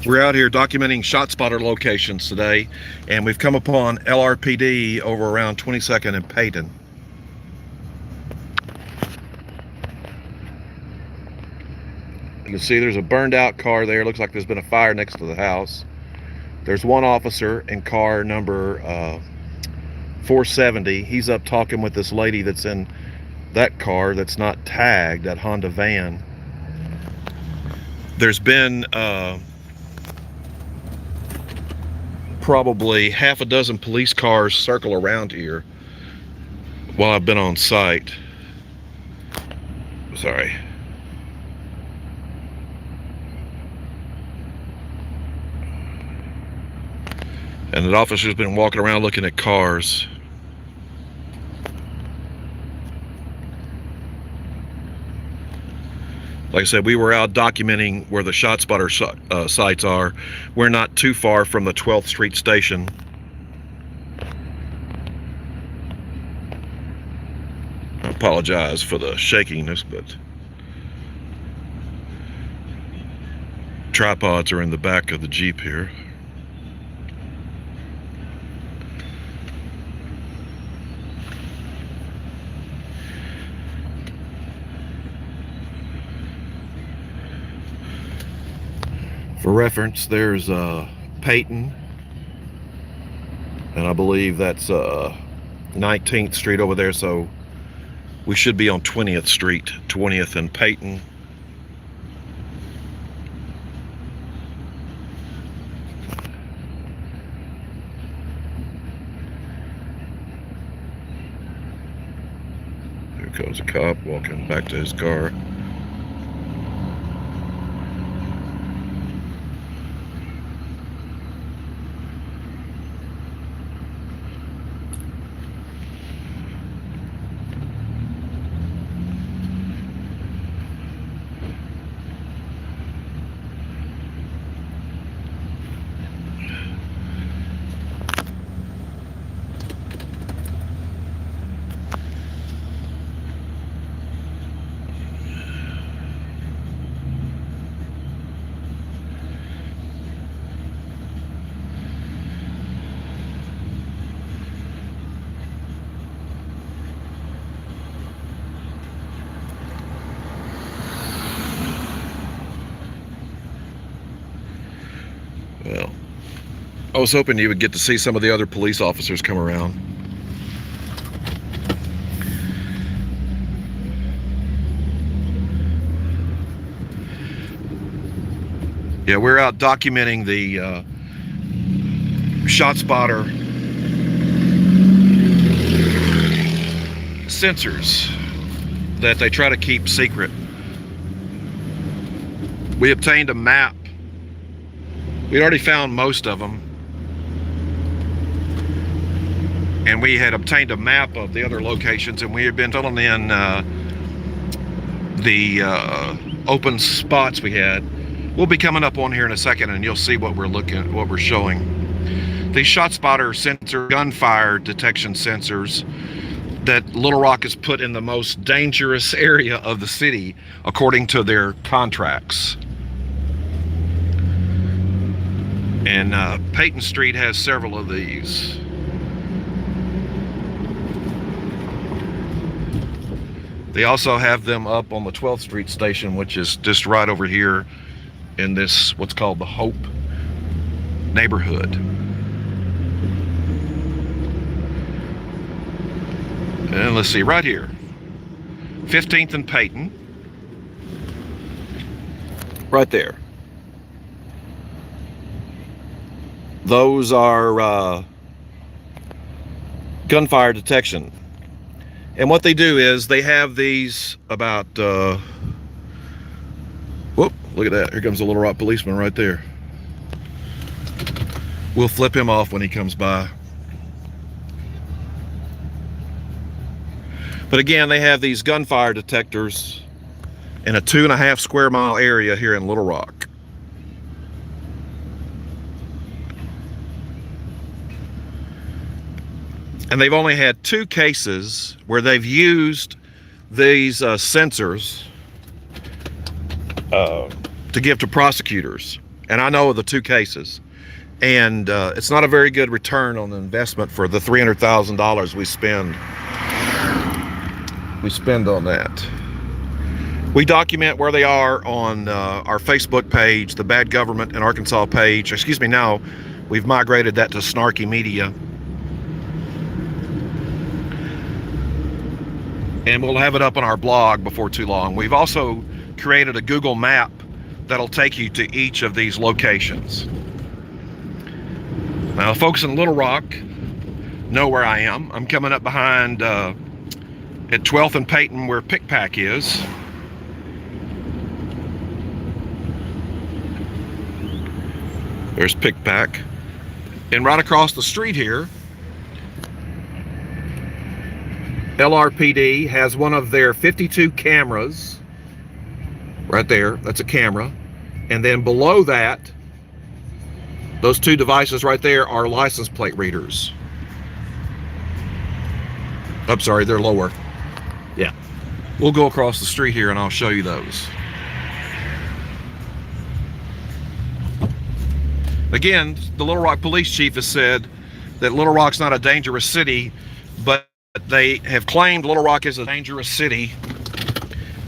We're out here documenting shot spotter locations today, and we've come upon LRPD over around 22nd and Peyton. You can see there's a burned out car there. Looks like there's been a fire next to the house. There's one officer in car number 470. He's up talking with this lady that's in that car that's not tagged, that Honda van. There's been probably half a dozen police cars circle around here while I've been on site. Sorry. And the officer's been walking around looking at cars. Like I said, we were out documenting where the shot spotter sites are. We're not too far from the 12th Street station. I apologize for the shakiness, but tripods are in the back of the Jeep here. For reference, there's Peyton, and I believe that's 19th Street over there, so we should be on 20th Street, 20th and Peyton. Here comes a cop walking back to his car. Well, I was hoping you would get to see some of the other police officers come around. Yeah, we're out documenting the shot spotter sensors that they try to keep secret. We obtained a map. We'd already found most of them, and we had obtained a map of the other locations, and we had been filling in the open spots we had. We'll be coming up on here in a second, and you'll see what we're showing. These shot spotter sensor, gunfire detection sensors that Little Rock has put in the most dangerous area of the city, according to their contracts. And Peyton Street has several of these. They also have them up on the 12th Street station, which is just right over here in this, what's called the Hope neighborhood. And let's see, right here, 15th and Peyton. Right there. Those are gunfire detection. And what they do is they have these about, whoop, look at that. Here comes a Little Rock policeman right there. We'll flip him off when he comes by. But again, they have these gunfire detectors in a 2.5 square mile area here in Little Rock. And they've only had 2 cases where they've used these sensors to give to prosecutors. And I know of the 2 cases. And it's not a very good return on the investment for the $300,000 we spend on that. We document where they are on our Facebook page, the Bad Government in Arkansas page. Excuse me, now we've migrated that to Snarky Media. And we'll have it up on our blog before too long. We've also created a Google map that'll take you to each of these locations. Now, folks in Little Rock know where I am. I'm coming up behind at 12th and Peyton, where Pickpack is. There's Pickpack. And right across the street here, LRPD has one of their 52 cameras. Right there, that's a camera. And then below that, those 2 devices right there are license plate readers. I'm sorry, they're lower. Yeah. We'll go across the street here and I'll show you those. Again, the Little Rock police chief has said that Little Rock's not a dangerous city, but they have claimed Little Rock is a dangerous city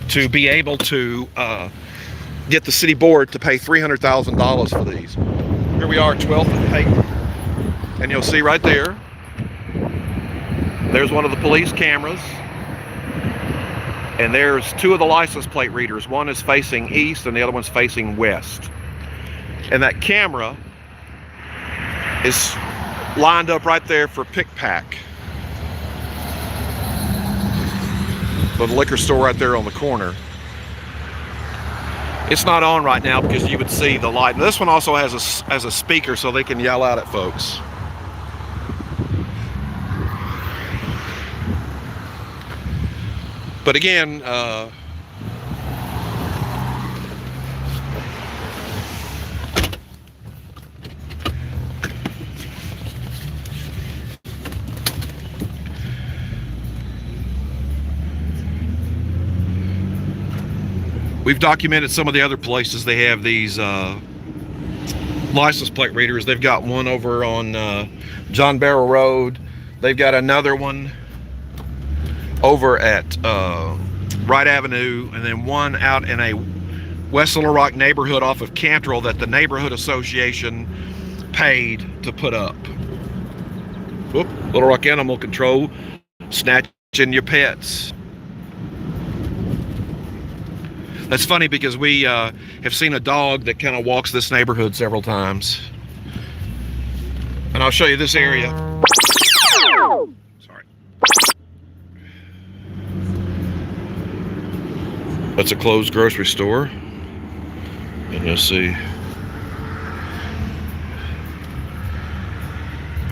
to be able to get the city board to pay $300,000 for these. Here we are, 12th and Peyton, and you'll see right there, there's one of the police cameras, and there's 2 of the license plate readers. One is facing east and the other one's facing west. And that camera is lined up right there for Pickpack, the liquor store right there on the corner. It's not on right now because you would see the light. And this one also has a speaker so they can yell out at folks. But again, we've documented some of the other places they have these license plate readers. They've got one over on John Barrow Road. They've got another one over at Wright Avenue, and then one out in a West Little Rock neighborhood off of Cantrell that the neighborhood association paid to put up. Whoop, Little Rock Animal Control snatching your pets. That's funny because we have seen a dog that kind of walks this neighborhood several times. And I'll show you this area. Sorry. That's a closed grocery store. And you'll see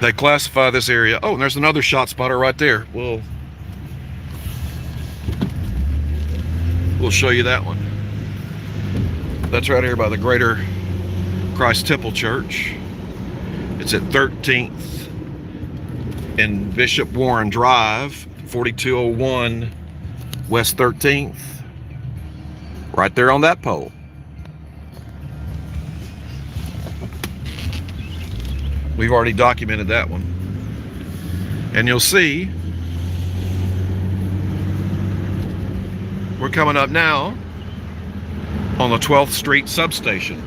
they classify this area. Oh, and there's another shot spotter right there. We'll show you that one. That's right here by the Greater Christ Temple Church. It's at 13th and Bishop Warren Drive, 4201 West 13th. Right there on that pole. We've already documented that one. And you'll see we're coming up now on the 12th Street substation.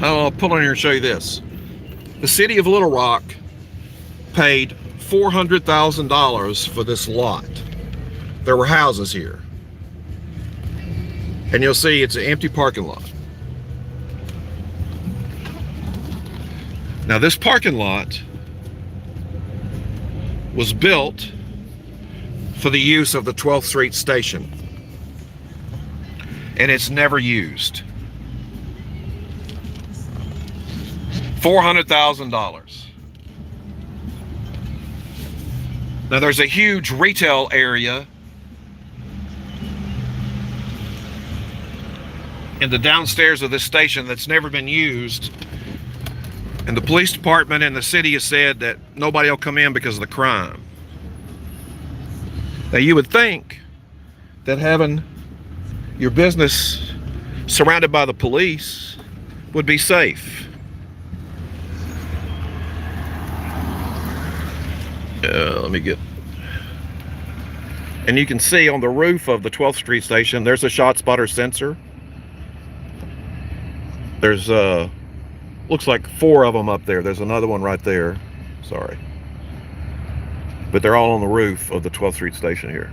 I'll pull in here and show you this. The city of Little Rock paid $400,000 for this lot. There were houses here. And you'll see it's an empty parking lot. Now this parking lot was built for the use of the 12th Street station, and it's never used. $400,000. Now there's a huge retail area in the downstairs of this station that's never been used, and the police department and the city has said that nobody will come in because of the crime. Now you would think that having your business surrounded by the police would be safe. Let me get... And you can see on the roof of the 12th Street station, there's a shot spotter sensor. There's looks like 4 of them up there. There's another one right there. Sorry. But they're all on the roof of the 12th Street station here.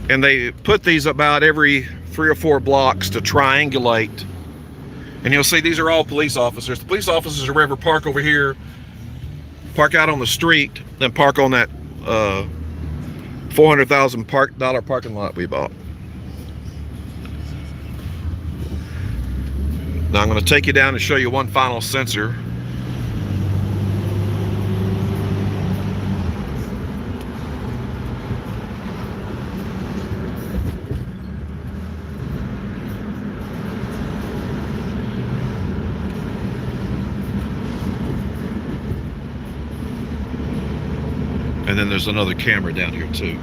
And they put these about every 3 or 4 blocks to triangulate. And you'll see these are all police officers. The police officers will ever park over here, park out on the street, then park on that $400,000 parking lot we bought. Now I'm going to take you down and show you one final sensor. And then there's another camera down here too.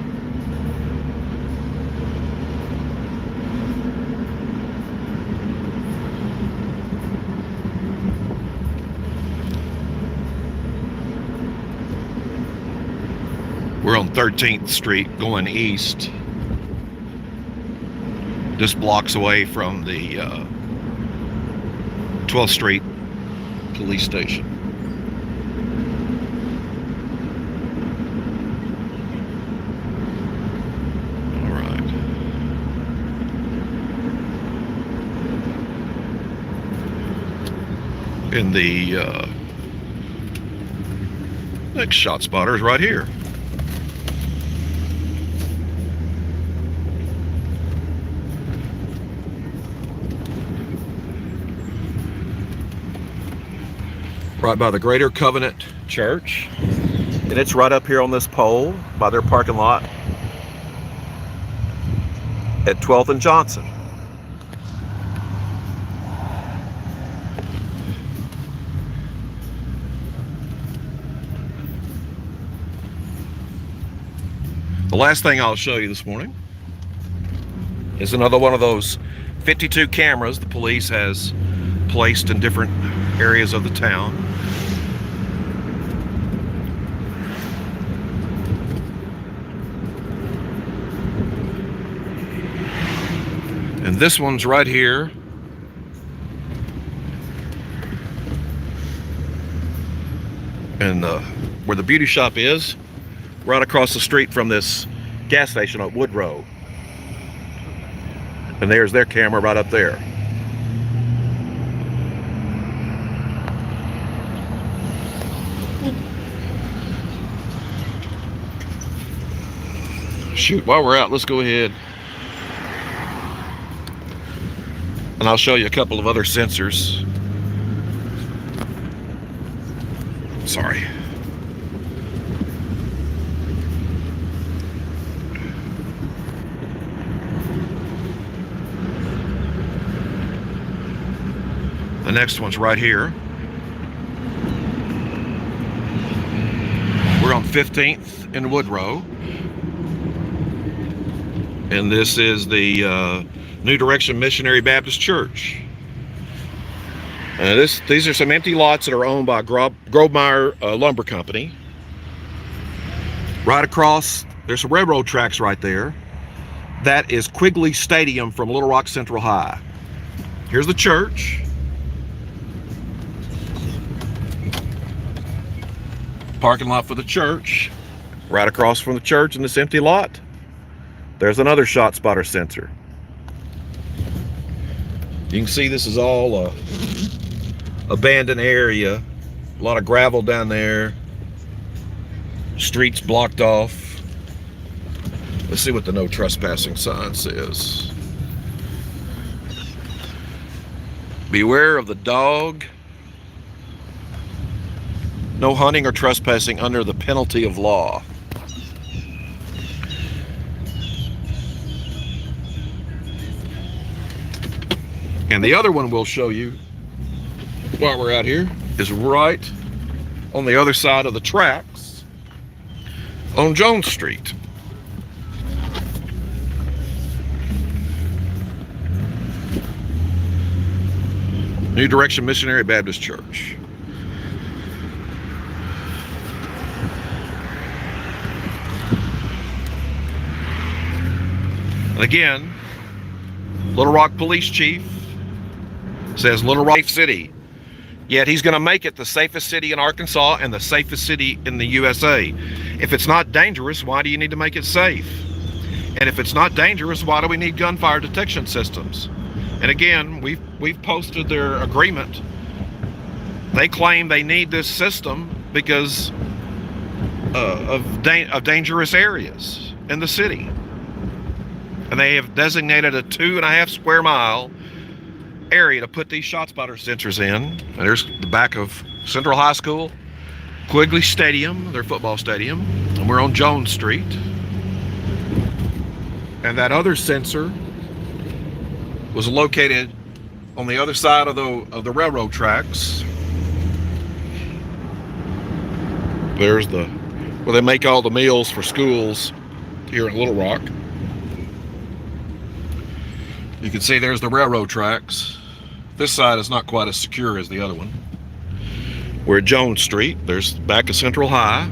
We're on 13th Street going east. Just blocks away from the 12th Street police station. And the next shot spotter is right here. Right by the Greater Covenant Church. And it's right up here on this pole by their parking lot at 12th and Johnson. The last thing I'll show you this morning is another one of those 52 cameras the police has placed in different areas of the town. And this one's right here. And where the beauty shop is, right across the street from this gas station at Woodrow. And there's their camera right up there. Shoot, while we're out, let's go ahead and I'll show you a couple of other sensors. Sorry. The next one's right here. We're on 15th in Woodrow. And this is the New Direction Missionary Baptist Church. These are some empty lots that are owned by Grovemeyer Lumber Company. Right across, there's some railroad tracks right there. That is Quigley Stadium from Little Rock Central High. Here's the church. Parking lot for the church. Right across from the church in this empty lot, there's another shot spotter sensor. You can see this is all a abandoned area. A lot of gravel down there. Streets blocked off. Let's see what the no trespassing sign says. Beware of the dog. No hunting or trespassing under the penalty of law. And the other one we'll show you while we're out here is right on the other side of the tracks on Jones Street. New Direction Missionary Baptist Church. And again, Little Rock Police Chief says Little Rock safe city. Yet he's going to make it the safest city in Arkansas and the safest city in the USA. If it's not dangerous, why do you need to make it safe? And if it's not dangerous, why do we need gunfire detection systems? And again, we've posted their agreement. They claim they need this system because of dangerous areas in the city. And they have designated a 2.5 square mile area to put these ShotSpotter sensors in. And there's the back of Central High School, Quigley Stadium, their football stadium, and we're on Jones Street. And that other sensor was located on the other side of the railroad tracks. There's where they make all the meals for schools here in Little Rock. You can see there's the railroad tracks. This side is not quite as secure as the other one. We're at Jones Street. There's the back of Central High.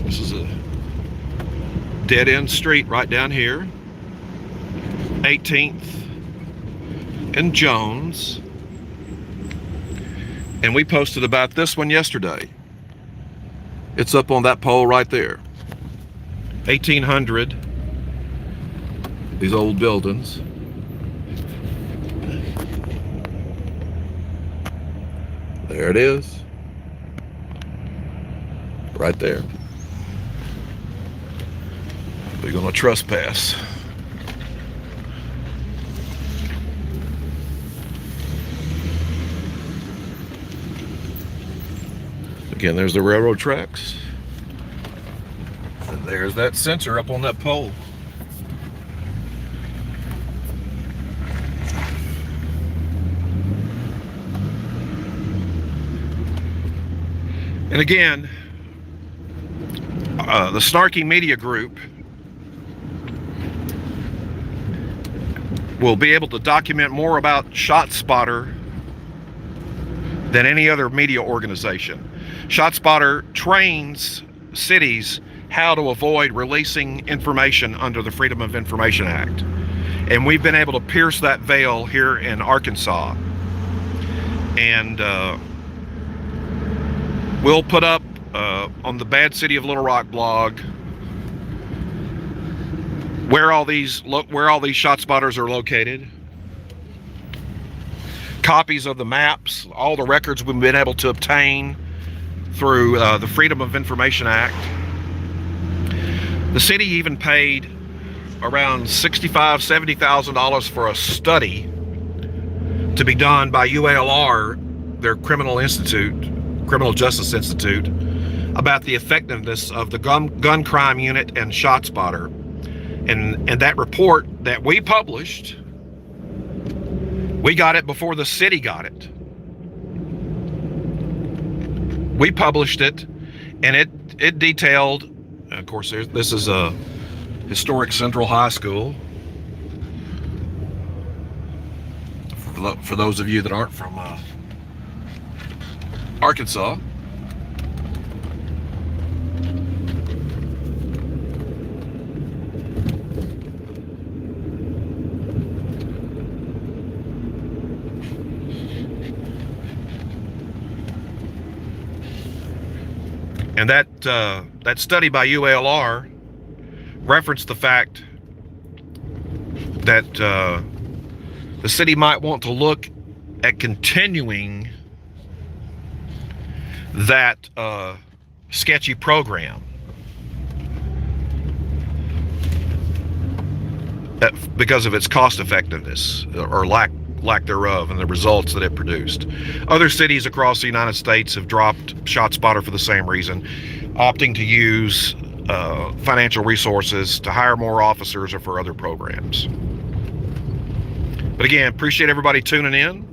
This is a dead-end street right down here. 18th and Jones. And we posted about this one yesterday. It's up on that pole right there. 1800. These old buildings. There it is. Right there. We're gonna trespass. Again, there's the railroad tracks. And there's that sensor up on that pole. And again, the Snarky Media Group will be able to document more about ShotSpotter than any other media organization. ShotSpotter trains cities how to avoid releasing information under the Freedom of Information Act. And we've been able to pierce that veil here in Arkansas. And we'll put up on the Bad City of Little Rock blog where all these ShotSpotters are located. Copies of the maps, all the records we've been able to obtain through the Freedom of Information Act. The city even paid around $65,000, $70,000 for a study to be done by UALR, their Criminal Justice Institute, about the effectiveness of the gun crime unit and ShotSpotter. And that report that we published, we got it before the city got it. We published it, and it detailed, of course, this is a historic Central High School. For those of you that aren't from Arkansas. And that study by UALR referenced the fact that the city might want to look at continuing that sketchy program because of its cost effectiveness or lack thereof and the results that it produced. Other cities across the United States have dropped ShotSpotter for the same reason, opting to use financial resources to hire more officers or for other programs. But again, appreciate everybody tuning in.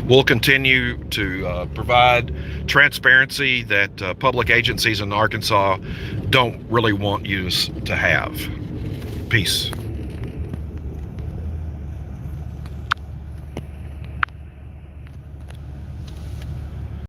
We'll continue to provide transparency that public agencies in Arkansas don't really want you to have. Peace.